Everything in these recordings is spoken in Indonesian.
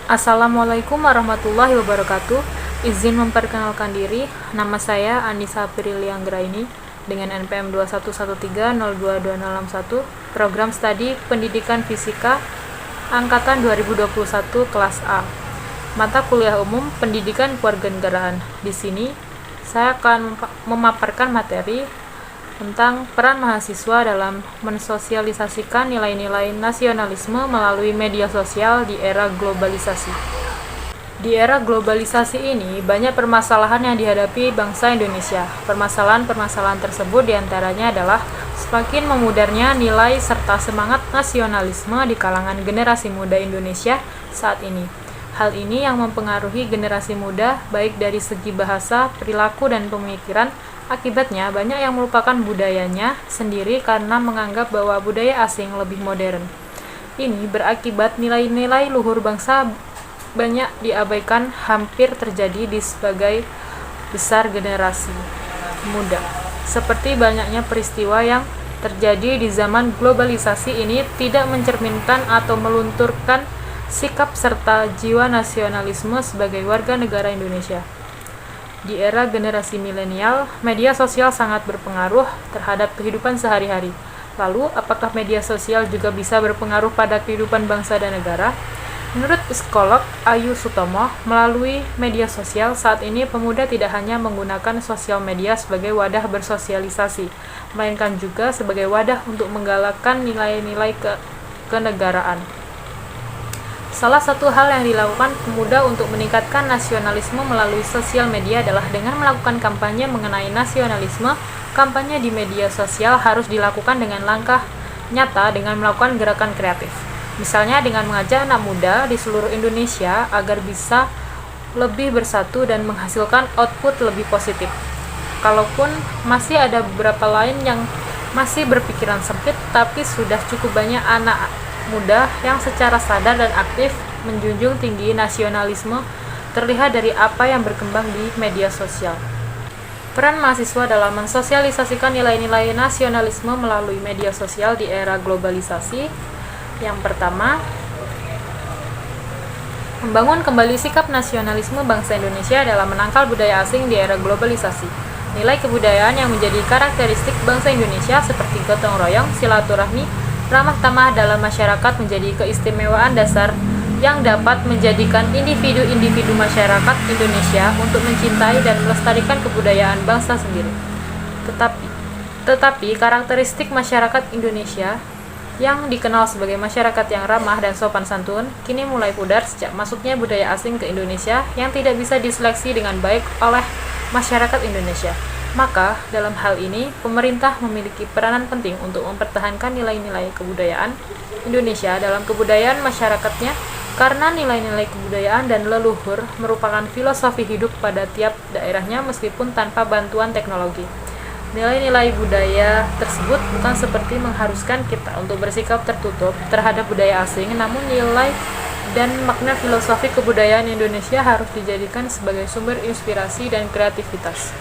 Assalamualaikum warahmatullahi wabarakatuh. Izin memperkenalkan diri, nama saya Anissa Aprilia Anggraini dengan NPM 2113022061, Program Studi Pendidikan Fisika Angkatan 2021 Kelas A. Mata kuliah umum Pendidikan Kewarganegaraan. Di sini saya akan memaparkan materi tentang peran mahasiswa dalam mensosialisasikan nilai-nilai nasionalisme melalui media sosial di era globalisasi. Di era globalisasi ini, banyak permasalahan yang dihadapi bangsa Indonesia. Permasalahan-permasalahan tersebut diantaranya adalah semakin memudarnya nilai serta semangat nasionalisme di kalangan generasi muda Indonesia saat ini. Hal ini yang mempengaruhi generasi muda baik dari segi bahasa, perilaku, dan pemikiran. Akibatnya, banyak yang melupakan budayanya sendiri karena menganggap bahwa budaya asing lebih modern. Ini berakibat nilai-nilai luhur bangsa banyak diabaikan, hampir terjadi di sebagai besar generasi muda. Seperti banyaknya peristiwa yang terjadi di zaman globalisasi ini tidak mencerminkan atau melunturkan sikap serta jiwa nasionalisme sebagai warga negara Indonesia. Di era generasi milenial, media sosial sangat berpengaruh terhadap kehidupan sehari-hari. Lalu, apakah media sosial juga bisa berpengaruh pada kehidupan bangsa dan negara? Menurut psikolog Ayu Sutomo, melalui media sosial saat ini pemuda tidak hanya menggunakan sosial media sebagai wadah bersosialisasi, melainkan juga sebagai wadah untuk menggalakkan nilai-nilai kenegaraan. Salah satu hal yang dilakukan pemuda untuk meningkatkan nasionalisme melalui sosial media adalah dengan melakukan kampanye mengenai nasionalisme. Kampanye di media sosial harus dilakukan dengan langkah nyata dengan melakukan gerakan kreatif. Misalnya dengan mengajak anak muda di seluruh Indonesia agar bisa lebih bersatu dan menghasilkan output lebih positif. Kalaupun masih ada beberapa lain yang masih berpikiran sempit, tapi sudah cukup banyak anak muda yang secara sadar dan aktif menjunjung tinggi nasionalisme terlihat dari apa yang berkembang di media sosial. Peran mahasiswa dalam mensosialisasikan nilai-nilai nasionalisme melalui media sosial di era globalisasi. Yang pertama, membangun kembali sikap nasionalisme bangsa Indonesia dalam menangkal budaya asing di era globalisasi. Nilai kebudayaan yang menjadi karakteristik bangsa Indonesia seperti gotong royong, silaturahmi, ramah tamah dalam masyarakat menjadi keistimewaan dasar yang dapat menjadikan individu-individu masyarakat Indonesia untuk mencintai dan melestarikan kebudayaan bangsa sendiri. Tetapi karakteristik masyarakat Indonesia yang dikenal sebagai masyarakat yang ramah dan sopan santun kini mulai pudar sejak masuknya budaya asing ke Indonesia yang tidak bisa diseleksi dengan baik oleh masyarakat Indonesia. Maka, dalam hal ini, pemerintah memiliki peranan penting untuk mempertahankan nilai-nilai kebudayaan Indonesia dalam kebudayaan masyarakatnya, karena nilai-nilai kebudayaan dan leluhur merupakan filosofi hidup pada tiap daerahnya meskipun tanpa bantuan teknologi. Nilai-nilai budaya tersebut bukan seperti mengharuskan kita untuk bersikap tertutup terhadap budaya asing, namun nilai dan makna filosofi kebudayaan Indonesia harus dijadikan sebagai sumber inspirasi dan kreativitas.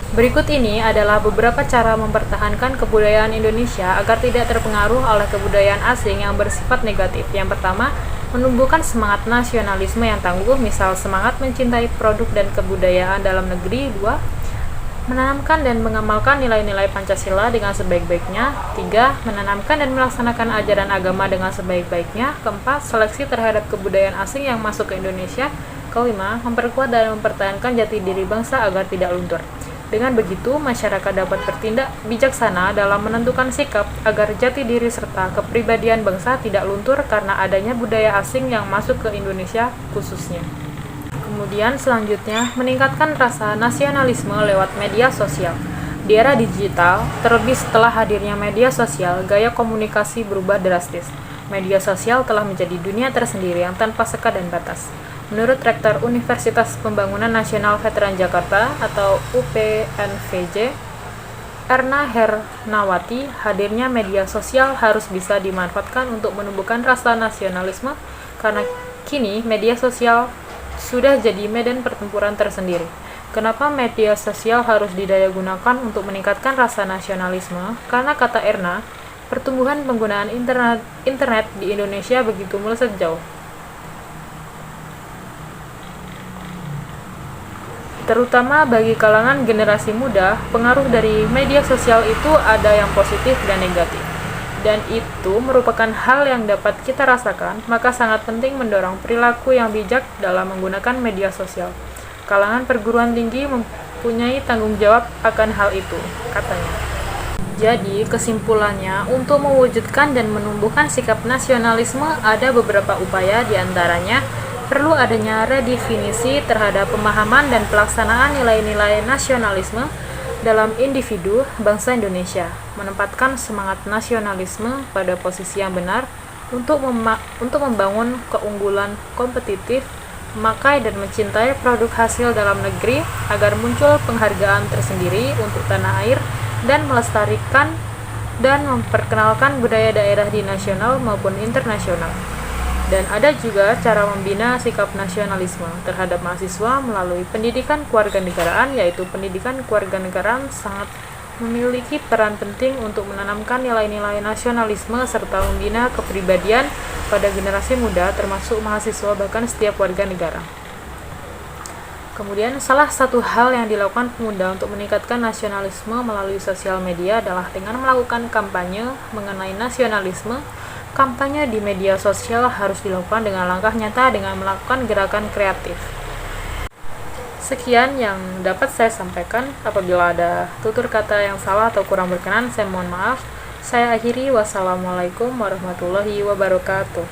Berikut ini adalah beberapa cara mempertahankan kebudayaan Indonesia agar tidak terpengaruh oleh kebudayaan asing yang bersifat negatif. Yang pertama, menumbuhkan semangat nasionalisme yang tangguh, misal semangat mencintai produk dan kebudayaan dalam negeri. 2. Menanamkan dan mengamalkan nilai-nilai Pancasila dengan sebaik-baiknya. 3. Menanamkan dan melaksanakan ajaran agama dengan sebaik-baiknya. 4. Seleksi terhadap kebudayaan asing yang masuk ke Indonesia. 5. Memperkuat dan mempertahankan jati diri bangsa agar tidak luntur. Dengan begitu, masyarakat dapat bertindak bijaksana dalam menentukan sikap agar jati diri serta kepribadian bangsa tidak luntur karena adanya budaya asing yang masuk ke Indonesia khususnya. Kemudian selanjutnya, meningkatkan rasa nasionalisme lewat media sosial. Di era digital, terlebih setelah hadirnya media sosial, gaya komunikasi berubah drastis. Media sosial telah menjadi dunia tersendiri yang tanpa sekat dan batas. Menurut Rektor Universitas Pembangunan Nasional Veteran Jakarta atau UPNVJ, Erna Hernawati, hadirnya media sosial harus bisa dimanfaatkan untuk menumbuhkan rasa nasionalisme karena kini media sosial sudah jadi medan pertempuran tersendiri. Kenapa media sosial harus didayagunakan untuk meningkatkan rasa nasionalisme? Karena kata Erna, pertumbuhan penggunaan internet di Indonesia begitu melesat jauh. Terutama bagi kalangan generasi muda, pengaruh dari media sosial itu ada yang positif dan negatif. Dan itu merupakan hal yang dapat kita rasakan, maka sangat penting mendorong perilaku yang bijak dalam menggunakan media sosial. Kalangan perguruan tinggi mempunyai tanggung jawab akan hal itu, katanya. Jadi, kesimpulannya, untuk mewujudkan dan menumbuhkan sikap nasionalisme ada beberapa upaya, diantaranya perlu adanya redefinisi terhadap pemahaman dan pelaksanaan nilai-nilai nasionalisme dalam individu bangsa Indonesia, menempatkan semangat nasionalisme pada posisi yang benar untuk membangun keunggulan kompetitif, memakai dan mencintai produk hasil dalam negeri agar muncul penghargaan tersendiri untuk tanah air dan melestarikan dan memperkenalkan budaya daerah di nasional maupun internasional. Dan ada juga cara membina sikap nasionalisme terhadap mahasiswa melalui pendidikan kewarganegaraan, yaitu pendidikan kewarganegaraan sangat memiliki peran penting untuk menanamkan nilai-nilai nasionalisme serta membina kepribadian pada generasi muda termasuk mahasiswa bahkan setiap warga negara. Kemudian, salah satu hal yang dilakukan pemuda untuk meningkatkan nasionalisme melalui sosial media adalah dengan melakukan kampanye mengenai nasionalisme. Kampanye di media sosial harus dilakukan dengan langkah nyata dengan melakukan gerakan kreatif. Sekian yang dapat saya sampaikan. Apabila ada tutur kata yang salah atau kurang berkenan, saya mohon maaf. Saya akhiri. Wassalamualaikum warahmatullahi wabarakatuh.